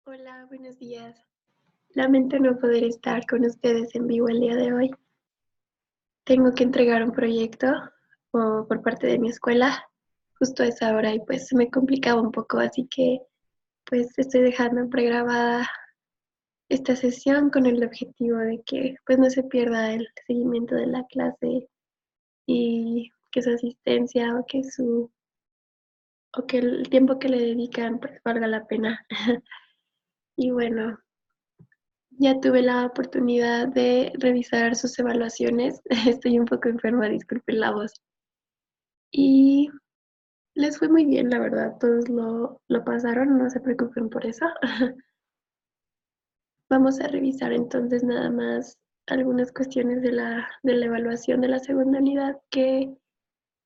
Hola, buenos días. Lamento no poder estar con ustedes en vivo el día de hoy. Tengo que entregar un proyecto por parte de mi escuela justo a esa hora y pues se me complicaba un poco, así que pues estoy dejando pregrabada esta sesión con el objetivo de que pues no se pierda el seguimiento de la clase y que su asistencia o que el tiempo que le dedican pues valga la pena. Y bueno, ya tuve la oportunidad de revisar sus evaluaciones. Estoy un poco enferma, disculpen la voz. Y les fue muy bien, la verdad. Todos lo pasaron, no se preocupen por eso. Vamos a revisar entonces nada más algunas cuestiones de la evaluación de la segunda unidad que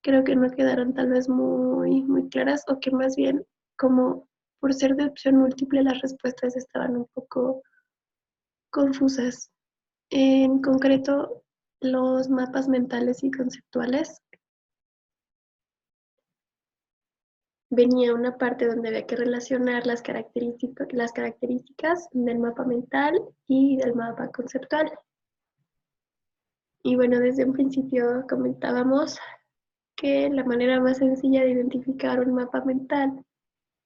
creo que no quedaron tal vez muy claras o que más bien como por ser de opción múltiple las respuestas estaban un poco confusas. En concreto, los mapas mentales y conceptuales. Venía una parte donde había que relacionar las características del mapa mental y del mapa conceptual. Y bueno, desde un principio comentábamos que la manera más sencilla de identificar un mapa mental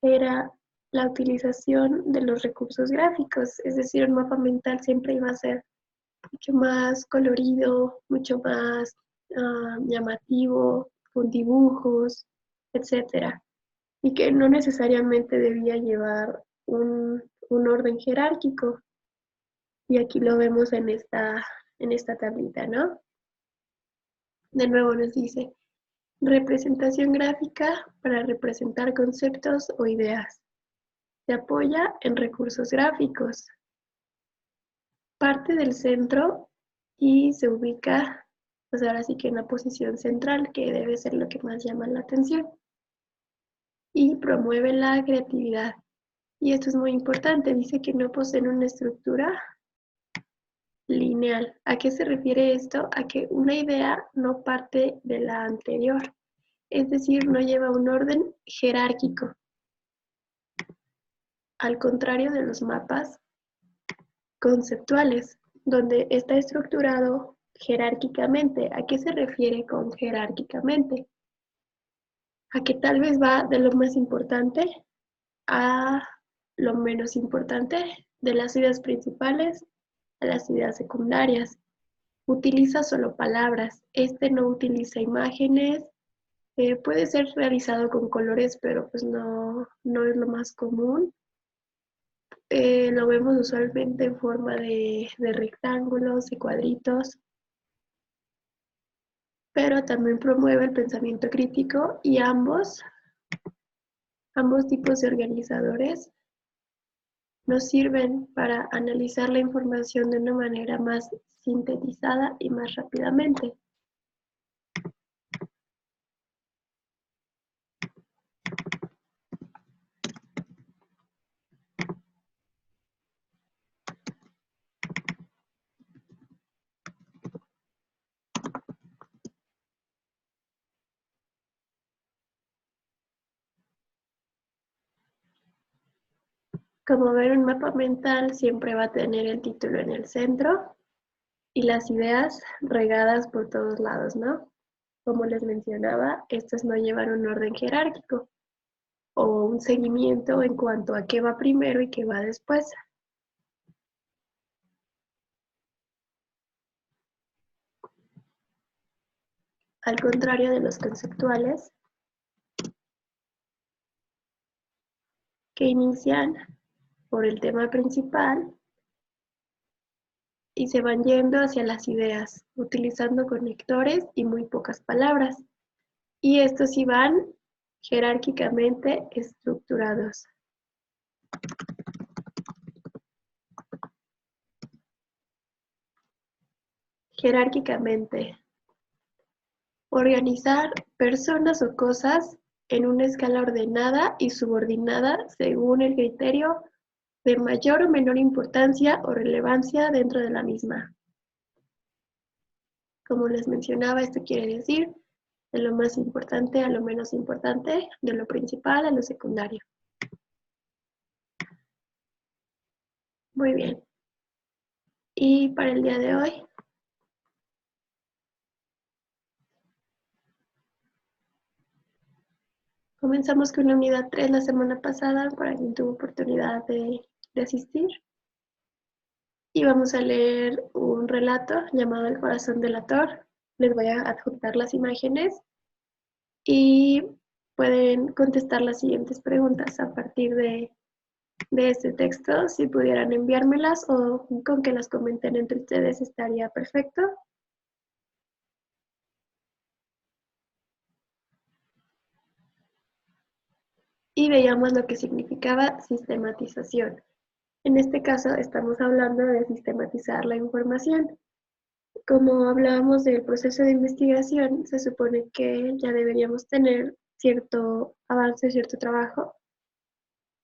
era la utilización de los recursos gráficos, es decir, un mapa mental siempre iba a ser mucho más colorido, mucho más llamativo, con dibujos, etcétera, y que no necesariamente debía llevar un orden jerárquico. Y aquí lo vemos en esta tablita, ¿no? De nuevo nos dice, representación gráfica para representar conceptos o ideas. Se apoya en recursos gráficos. Parte del centro y se ubica, pues ahora sí que en la posición central, que debe ser lo que más llama la atención. Y promueve la creatividad. Y esto es muy importante, dice que no poseen una estructura lineal. ¿A qué se refiere esto? A que una idea no parte de la anterior, es decir, no lleva un orden jerárquico. Al contrario de los mapas conceptuales, donde está estructurado jerárquicamente. ¿A qué se refiere con jerárquicamente? A que tal vez va de lo más importante a lo menos importante, de las ideas principales a las ideas secundarias. Utiliza solo palabras, este no utiliza imágenes, puede ser realizado con colores, pero pues no es lo más común. Lo vemos usualmente en forma de rectángulos y cuadritos, pero también promueve el pensamiento crítico y ambos tipos de organizadores nos sirven para analizar la información de una manera más sintetizada y más rápidamente. Como ver, un mapa mental siempre va a tener el título en el centro y las ideas regadas por todos lados, ¿no? Como les mencionaba, estos no llevan un orden jerárquico o un seguimiento en cuanto a qué va primero y qué va después. Al contrario de los conceptuales, que inician por el tema principal y se van yendo hacia las ideas, utilizando conectores y muy pocas palabras. Y estos sí van jerárquicamente estructurados. Jerárquicamente. Organizar personas o cosas en una escala ordenada y subordinada según el criterio de mayor o menor importancia o relevancia dentro de la misma. Como les mencionaba, esto quiere decir de lo más importante a lo menos importante, de lo principal a lo secundario. Muy bien. Y para el día de hoy, comenzamos con la unidad 3 la semana pasada, para quien tuvo oportunidad de asistir. Y vamos a leer un relato llamado El corazón delator. Les voy a adjuntar las imágenes y pueden contestar las siguientes preguntas a partir de este texto. Si pudieran enviármelas o con que las comenten entre ustedes estaría perfecto. Y veíamos lo que significaba sistematización. En este caso estamos hablando de sistematizar la información. Como hablábamos del proceso de investigación, se supone que ya deberíamos tener cierto avance, cierto trabajo.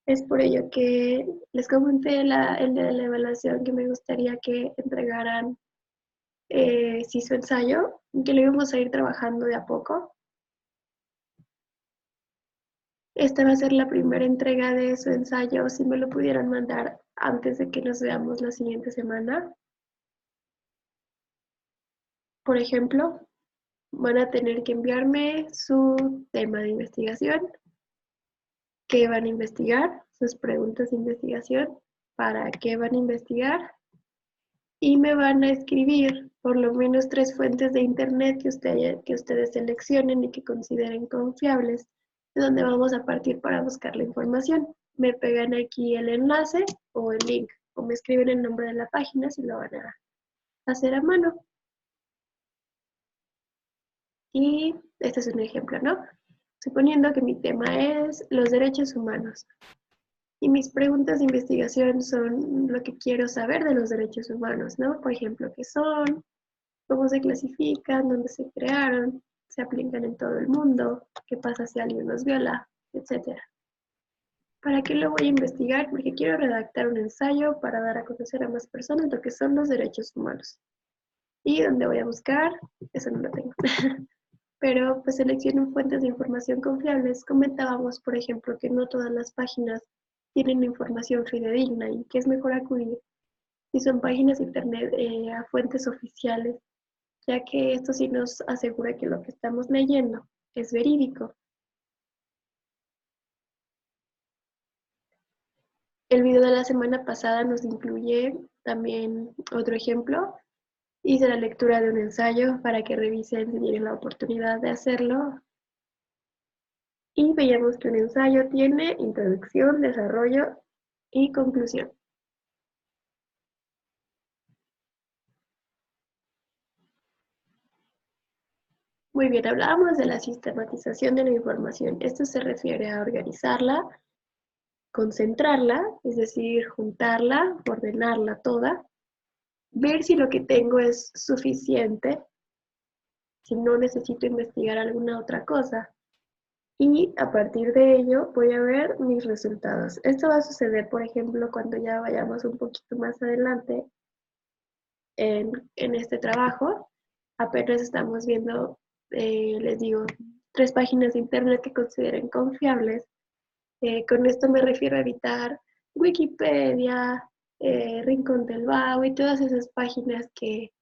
Es por ello que les comenté el día de la evaluación que me gustaría que entregaran sí su ensayo, que lo íbamos a ir trabajando de a poco. Esta va a ser la primera entrega de su ensayo, si me lo pudieran mandar antes de que nos veamos la siguiente semana. Por ejemplo, van a tener que enviarme su tema de investigación, qué van a investigar, sus preguntas de investigación, para qué van a investigar, y me van a escribir por lo menos 3 fuentes de internet que ustedes seleccionen y que consideren confiables, de donde vamos a partir para buscar la información. Me pegan aquí el enlace o el link, o me escriben el nombre de la página si lo van a hacer a mano. Y este es un ejemplo, ¿no? Suponiendo que mi tema es los derechos humanos. Y mis preguntas de investigación son lo que quiero saber de los derechos humanos, ¿no? Por ejemplo, ¿qué son? ¿Cómo se clasifican? ¿Dónde se crearon? ¿Se aplican en todo el mundo? ¿Qué pasa si alguien los viola? Etcétera. ¿Para qué lo voy a investigar? Porque quiero redactar un ensayo para dar a conocer a más personas lo que son los derechos humanos. ¿Y dónde voy a buscar? Eso no lo tengo. Pero pues selecciono fuentes de información confiables. Comentábamos, por ejemplo, que no todas las páginas tienen información fidedigna y que es mejor acudir si son páginas de internet a fuentes oficiales, ya que esto sí nos asegura que lo que estamos leyendo es verídico. El video de la semana pasada nos incluye también otro ejemplo. Hice la lectura de un ensayo para que revisen si tienen la oportunidad de hacerlo. Y veíamos que un ensayo tiene introducción, desarrollo y conclusión. Muy bien, hablábamos de la sistematización de la información. Esto se refiere a organizarla, concentrarla, es decir, juntarla, ordenarla toda, ver si lo que tengo es suficiente, si no necesito investigar alguna otra cosa. Y a partir de ello voy a ver mis resultados. Esto va a suceder, por ejemplo, cuando ya vayamos un poquito más adelante en este trabajo. Apenas estamos viendo, les digo, 3 páginas de internet que consideren confiables. Con esto me refiero a evitar Wikipedia, Rincón del Vago y todas esas páginas que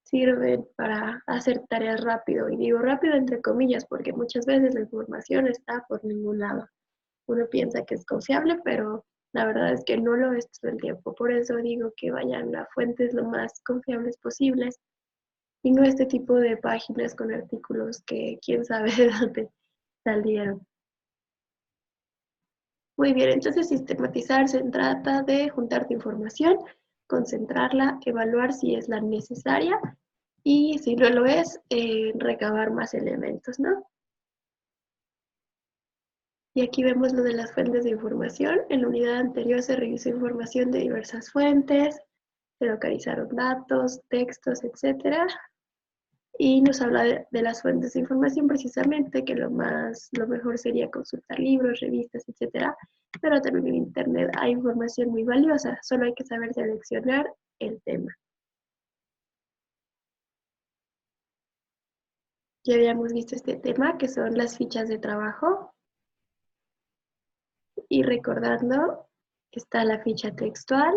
sirven para hacer tareas rápido. Y digo rápido entre comillas, porque muchas veces la información está por ningún lado. Uno piensa que es confiable, pero la verdad es que no lo es todo el tiempo. Por eso digo que vayan a fuentes lo más confiables posibles y no este tipo de páginas con artículos que quién sabe de dónde salieron. Muy bien, entonces sistematizar se trata de juntar tu información, concentrarla, evaluar si es la necesaria y si no lo es, recabar más elementos, ¿no? Y aquí vemos lo de las fuentes de información. En la unidad anterior se revisó información de diversas fuentes, se localizaron datos, textos, etcétera. Y nos habla de las fuentes de información precisamente, que lo mejor sería consultar libros, revistas, etcétera. Pero también en internet hay información muy valiosa, solo hay que saber seleccionar el tema. Ya habíamos visto este tema, que son las fichas de trabajo. Y recordando, está la ficha textual,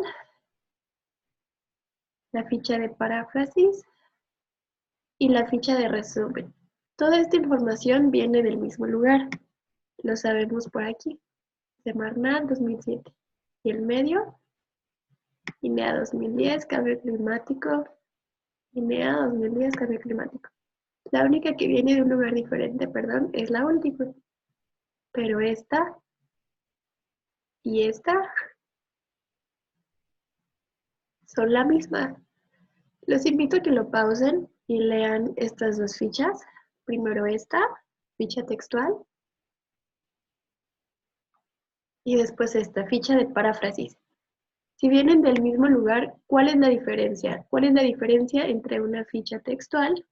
la ficha de paráfrasis y la ficha de resumen. Toda esta información viene del mismo lugar, lo sabemos por aquí, Semarnat 2007. Y el medio, INEA 2010, cambio climático, INEA 2010, cambio climático. La única que viene de un lugar diferente, perdón, es la última. Pero esta y esta son la misma. Los invito a que lo pausen y lean estas dos fichas. Primero esta, ficha textual, y después esta, ficha de paráfrasis. Si vienen del mismo lugar, ¿cuál es la diferencia? ¿Cuál es la diferencia entre una ficha textual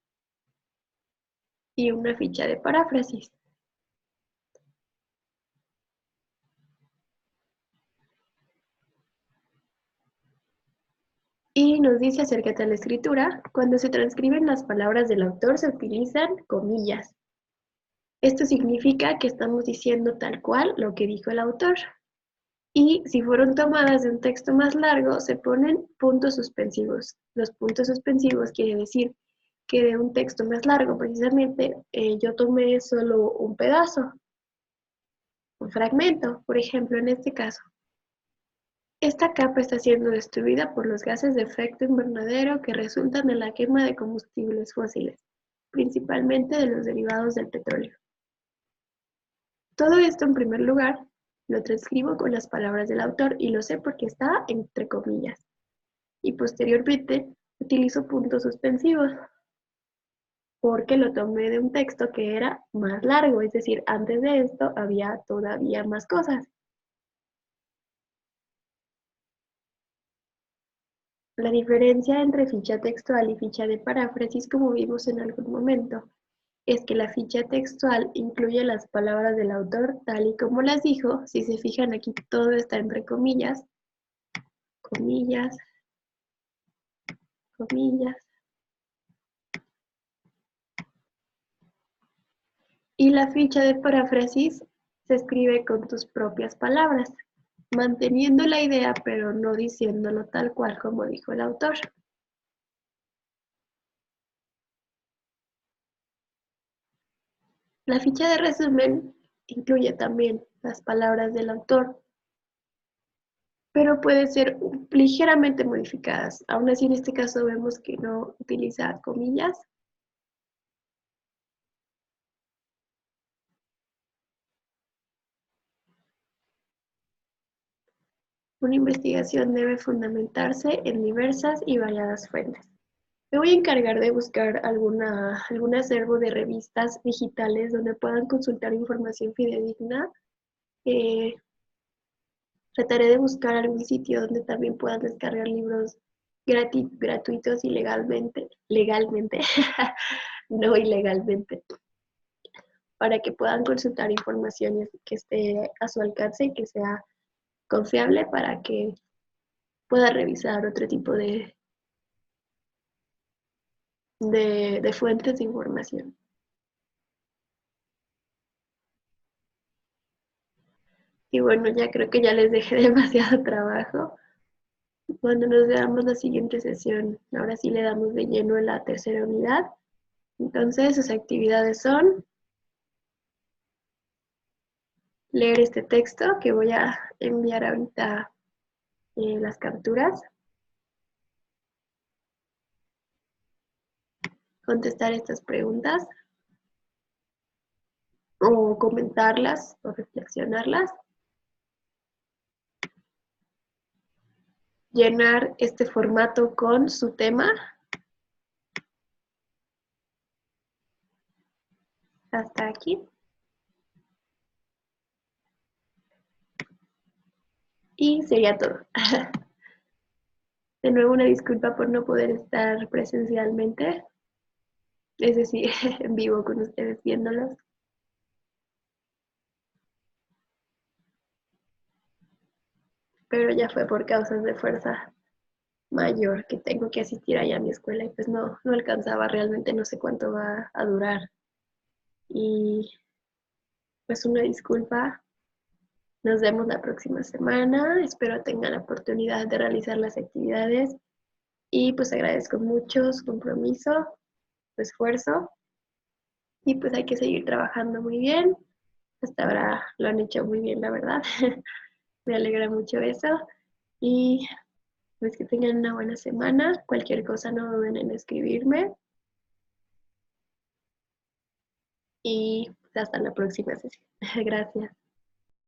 y una ficha de paráfrasis? Y nos dice acerca de la escritura, cuando se transcriben las palabras del autor se utilizan comillas. Esto significa que estamos diciendo tal cual lo que dijo el autor. Y si fueron tomadas de un texto más largo, se ponen puntos suspensivos. Los puntos suspensivos quiere decir que de un texto más largo, precisamente, yo tomé solo un pedazo, un fragmento, por ejemplo, en este caso. Esta capa está siendo destruida por los gases de efecto invernadero que resultan de la quema de combustibles fósiles, principalmente de los derivados del petróleo. Todo esto, en primer lugar, lo transcribo con las palabras del autor y lo sé porque está entre comillas. Y posteriormente utilizo puntos suspensivos porque lo tomé de un texto que era más largo, es decir, antes de esto había todavía más cosas. La diferencia entre ficha textual y ficha de paráfrasis, como vimos en algún momento, es que la ficha textual incluye las palabras del autor tal y como las dijo. Si se fijan aquí todo está entre comillas, comillas, comillas. Y la ficha de paráfrasis se escribe con tus propias palabras, manteniendo la idea pero no diciéndolo tal cual como dijo el autor. La ficha de resumen incluye también las palabras del autor, pero puede ser ligeramente modificadas. Aún así, en este caso vemos que no utiliza comillas. Una investigación debe fundamentarse en diversas y variadas fuentes. Me voy a encargar de buscar algún acervo de revistas digitales donde puedan consultar información fidedigna. Eh, Trataré de buscar algún sitio donde también puedan descargar libros gratuitos y legalmente, no ilegalmente, para que puedan consultar información que esté a su alcance y que sea confiable para que pueda revisar otro tipo de fuentes de información. Y bueno, ya creo que ya les dejé demasiado trabajo. Cuando nos veamos la siguiente sesión, ahora sí le damos de lleno a la tercera unidad. Entonces, sus actividades son leer este texto que voy a enviar ahorita las capturas, contestar estas preguntas o comentarlas o reflexionarlas, llenar este formato con su tema hasta aquí. Y sería todo. De nuevo, una disculpa por no poder estar presencialmente, es decir, en vivo con ustedes viéndolos. Pero ya fue por causas de fuerza mayor que tengo que asistir allá a mi escuela y pues no alcanzaba realmente, no sé cuánto va a durar. Y pues una disculpa, nos vemos la próxima semana, espero tengan la oportunidad de realizar las actividades Y pues agradezco mucho su compromiso, su esfuerzo y pues hay que seguir trabajando muy bien. Hasta ahora lo han hecho muy bien, la verdad. Me alegra mucho eso. Y pues que tengan una buena semana. Cualquier cosa no duden en escribirme. Y hasta la próxima sesión. Gracias.